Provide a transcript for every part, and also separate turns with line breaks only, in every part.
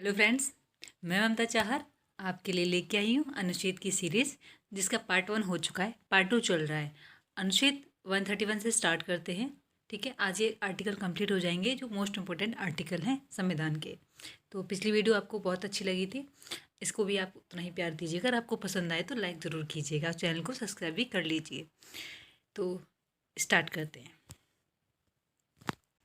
Hello friends, मैं ममता चाहर आपके लिए लेके आई हूँ अनुच्छेद की सीरीज़, जिसका पार्ट 1 हो चुका है, पार्ट 2 चल रहा है। अनुच्छेद 131 से स्टार्ट करते हैं। ठीक है, आज ये आर्टिकल कंप्लीट हो जाएंगे जो मोस्ट इम्पोर्टेंट आर्टिकल हैं संविधान के। तो पिछली वीडियो आपको बहुत अच्छी लगी थी, इसको भी आप उतना ही प्यार दीजिएगा। अगर आपको पसंद आए तो लाइक ज़रूर कीजिएगा, चैनल को सब्सक्राइब भी कर लीजिए। तो स्टार्ट करते हैं।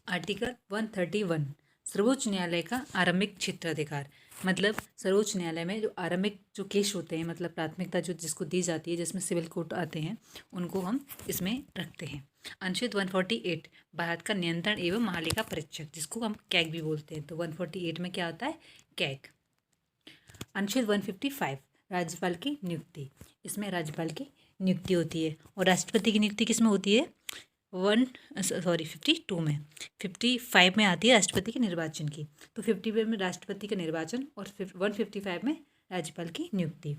आर्टिकल 131, सर्वोच्च न्यायालय का आरंभिक क्षेत्राधिकार। मतलब सर्वोच्च न्यायालय में जो आरंभिक जो केस होते हैं, मतलब प्राथमिकता जो जिसको दी जाती है, जिसमें सिविल कोर्ट आते हैं, उनको हम इसमें रखते हैं। अनुच्छेद 148, भारत का नियंत्रण एवं महालेखा परीक्षक, जिसको हम कैग भी बोलते हैं। तो 148 में क्या आता है? कैग। अनुच्छेद 155, राज्यपाल की नियुक्ति। इसमें राज्यपाल की नियुक्ति होती है। और राष्ट्रपति की नियुक्ति किस में होती है? 52 में। 55 में आती है राष्ट्रपति के निर्वाचन की। तो 50 में राष्ट्रपति का निर्वाचन और 155 में राज्यपाल की नियुक्ति।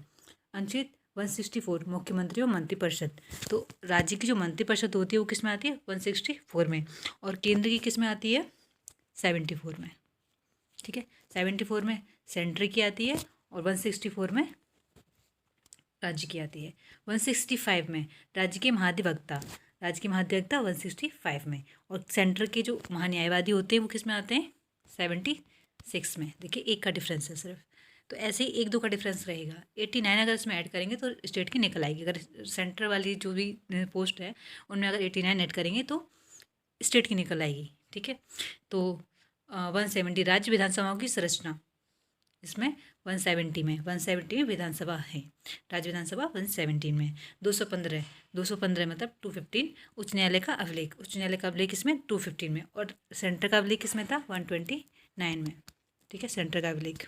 अनुच्छेद 164, मुख्यमंत्री और मंत्रिपरिषद। तो राज्य की जो मंत्रिपरिषद होती है वो किस में आती है? 164 में। और केंद्र की किस में आती है? 74 में। ठीक है, 74 में सेंटर की आती है और 164 में राज्य की आती है। 165 में राज्य के महाधिवक्ता। राज्य के महाधिवक्ता 165 में। और सेंटर के जो महान्यायवादी होते हैं वो किस में आते हैं? 76 में। देखिए, एक का डिफरेंस है सिर्फ। तो ऐसे ही 1-2 का डिफरेंस रहेगा। 89 अगर इसमें ऐड करेंगे तो स्टेट की निकल आएगी। अगर सेंटर वाली जो भी पोस्ट है उनमें अगर 89 ऐड करेंगे तो स्टेट की निकल आएगी। ठीक है, तो 170, राज्य विधानसभाओं की संरचना। इसमें 170 में विधानसभा है। राज्य विधानसभा 117 में। 215 मतलब 215, उच्च न्यायालय का अभिलेख। उच्च न्यायालय का अभिलेख इसमें 215 में। और सेंटर का अभिलेख किसमें था? 129 में। ठीक है, सेंटर का अभिलेख।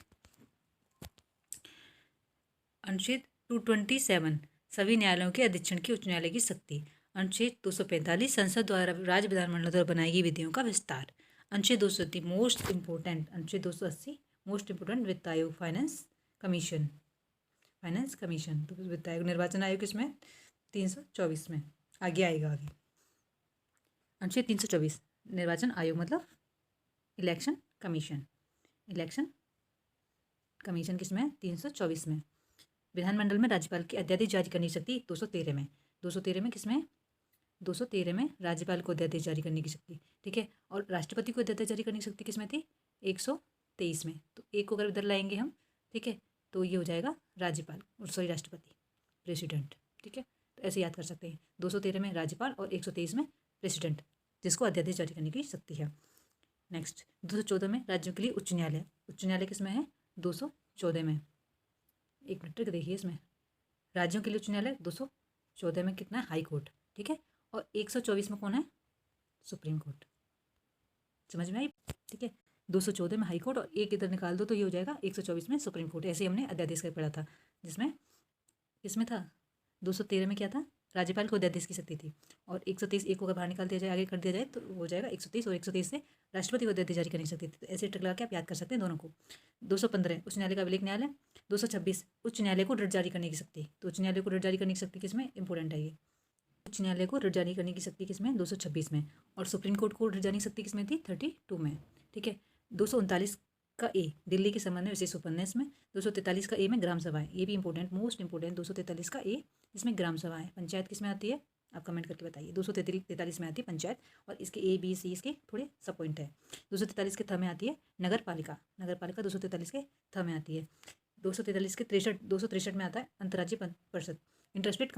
अनुच्छेद 227, सभी न्यायालयों के अधीक्षण की उच्च न्यायालय की शक्ति। अनुच्छेद 245, संसद द्वारा राज्य विधानमंडल द्वारा बनाई गई विधियों का विस्तार। अनुच्छेद 280, मोस्ट इंपोर्टेंट। अनुच्छेद 280, मोस्ट इंपोर्टेंट, वित्त आयोग, फाइनेंस कमीशन। तो वित्त आयोग, निर्वाचन आयोग इसमें 324 में आगे आएगा। आगे अनुच्छेद 324, निर्वाचन आयोग मतलब इलेक्शन कमीशन। किसमें? 324 में। विधानमंडल में राज्यपाल की अध्यादेश जारी करने की शक्ति 213 में। 213 में किसमें? 213 में राज्यपाल को अध्यादेश जारी करने की शक्ति। ठीक है, और राष्ट्रपति को अध्यादेश जारी करने की शक्ति किसमें थी? 123 में। तो एक को अगर इधर लाएंगे हम, ठीक है, तो ये हो जाएगा राज्यपाल, राष्ट्रपति, प्रेसिडेंट। ठीक है, तो ऐसे याद कर सकते हैं। 213 में राज्यपाल और 123 में प्रेसिडेंट, जिसको अध्यादेश जारी करने की शक्ति है। नेक्स्ट 214 में राज्यों के लिए उच्च न्यायालय। उच्च न्यायालय किसमें है? 214 में। एक मिनट तक देखिए, इसमें राज्यों के लिए उच्च न्यायालय 214 में कितना है? High court. ठीक है, और 124 में कौन है? Supreme court. समझ में आई? ठीक है, 214 में हाई कोर्ट और एक इधर निकाल दो तो ये हो जाएगा 124 में सुप्रीम कोर्ट। ऐसे हमने अध्यादेश का पढ़ा था, जिसमें किसमें था? 213 में क्या था? राज्यपाल को अध्यादेश की शक्ति थी। और 123, एक को अगर बाहर निकाल दिया जाए, आगे कर दिया जाए, तो हो जाएगा 123। और 123 से राष्ट्रपति को अध्यादेश जारी करने की शक्ति थी। तो ऐसे ट्रिक लगा के आप याद कर सकते हैं दोनों को। 215 उच्च न्यायालय का अभिलेख न्यायालय। 226 उच्च न्यायालय को रिट जारी करने की शक्ति। तो उच्च न्यायालय को रिट जारी करने की शक्ति किसमें? इंपॉर्टेंट है ये। उच्च न्यायालय को रिट जारी करने की शक्ति किसमें? 226 में। और सुप्रीम कोर्ट को रिट जारी की शक्ति किसमें थी? 32 में। ठीक है, 239 का ए, दिल्ली के संबंध में विशेष उपन्यास में। 243 का ए में ग्राम सभा है, ये भी इंपॉर्टेंट, मोस्ट इंपॉर्टेंट। 243 का ए, इसमें ग्राम सभा है। पंचायत किसमें आती है? आप कमेंट करके बताइए। 243 में आती है पंचायत, और इसके ए बी सी इसके थोड़े सब पॉइंट है। 243 के थ में आती है नगर पालिका। 243 के थ में आती है। 243 के 263 में आता है अंतर्राज्यीय परिषद, इंटरस्टेट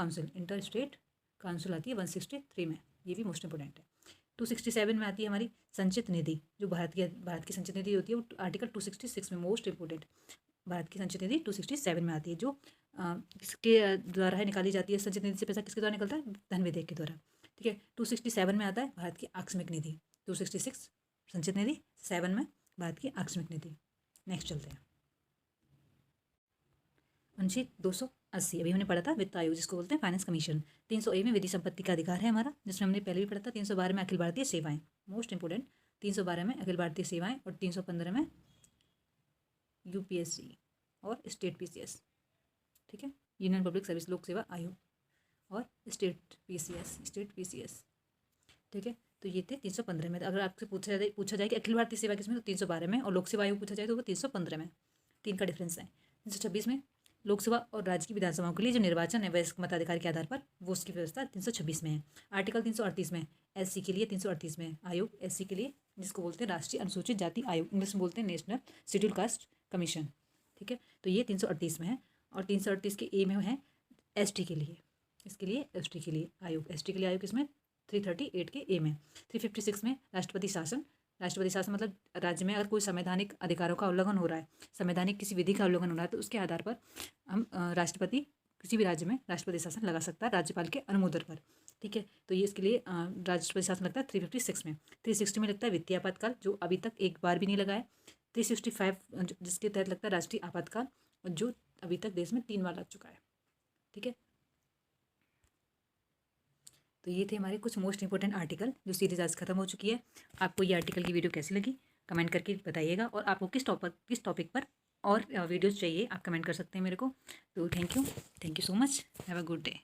काउंसिल आती है 163 में, ये भी मोस्ट इंपोर्टेंट है। 267 में आती है हमारी संचित निधि, जो भारत की संचित निधि होती है, वो आर्टिकल 266 में, मोस्ट इंपोर्टेंट। भारत की संचित निधि 267 में आती है, जो किसके द्वारा है निकाली जाती है? संचित निधि से पैसा किसके द्वारा निकलता है? धन विधेयक के द्वारा। ठीक है, 267 में आता है भारत की आकस्मिक निधि। 266 संचित निधि, 7 में भारत की आकस्मिक निधि। नेक्स्ट चलते हैं। अनुच्छेद 280, अभी हमने पढ़ा था वित्त आयोग, जिसको बोलते हैं फाइनेंस कमीशन। 300A में विधि संपत्ति का अधिकार है हमारा, जिसमें हमने पहले भी पढ़ा था। 312 में अखिल भारतीय सेवाएं, मोस्ट इंपोर्टेंट। 312 में अखिल भारतीय सेवाएं, और 315 में UPSC और स्टेट PCS। ठीक है, यूनियन पब्लिक सर्विस लोक सेवा आयोग और स्टेट PCS। ठीक है, तो ये थे 315 में। अगर आपसे पूछा जाए कि अखिल भारतीय सेवा किसमें, तो 312 में, और लोक सेवा आयोग पूछा जाए तो वो 315 में। 3 का डिफरेंस है। 326 में लोकसभा और राज्य की विधानसभाओं के लिए जो निर्वाचन है वयस्क मताधिकार के आधार पर, वो उसकी व्यवस्था 326 में है। आर्टिकल 338 में एससी के लिए, 338 में आयोग एससी के लिए, जिसको बोलते हैं राष्ट्रीय अनुसूचित जाति आयोग, इंग्लिश में बोलते हैं नेशनल शेड्यूल कास्ट कमीशन। ठीक है, तो ये 338 में है। और 338 के ए में है एसटी के लिए, इसके लिए एसटी के लिए आयोग, एसटी के लिए आयोग इसमें 338 के ए में। 356 में राष्ट्रपति शासन। राष्ट्रपति शासन मतलब राज्य में अगर कोई संवैधानिक अधिकारों का उल्लंघन हो रहा है, संवैधानिक किसी विधि का उल्लंघन हो रहा है, तो उसके आधार पर हम राष्ट्रपति किसी भी राज्य में राष्ट्रपति शासन लगा सकता है राज्यपाल के अनुमोदन पर। ठीक है, तो ये इसके लिए राष्ट्रपति शासन लगता है 356 में। 360 में लगता है वित्तीय आपातकाल, जो अभी तक एक बार भी नहीं लगा है। 365 जिसके तहत लगता है राष्ट्रीय आपातकाल, जो अभी तक देश में 3 बार लग चुका है। ठीक है, तो ये थे हमारे कुछ मोस्ट इंपॉर्टेंट आर्टिकल जो सीरीज आज खत्म हो चुकी है। आपको ये आर्टिकल की वीडियो कैसी लगी कमेंट करके बताइएगा, और आपको किस टॉपिक पर और वीडियोस चाहिए आप कमेंट कर सकते हैं मेरे को। तो thank you so much, have a good day.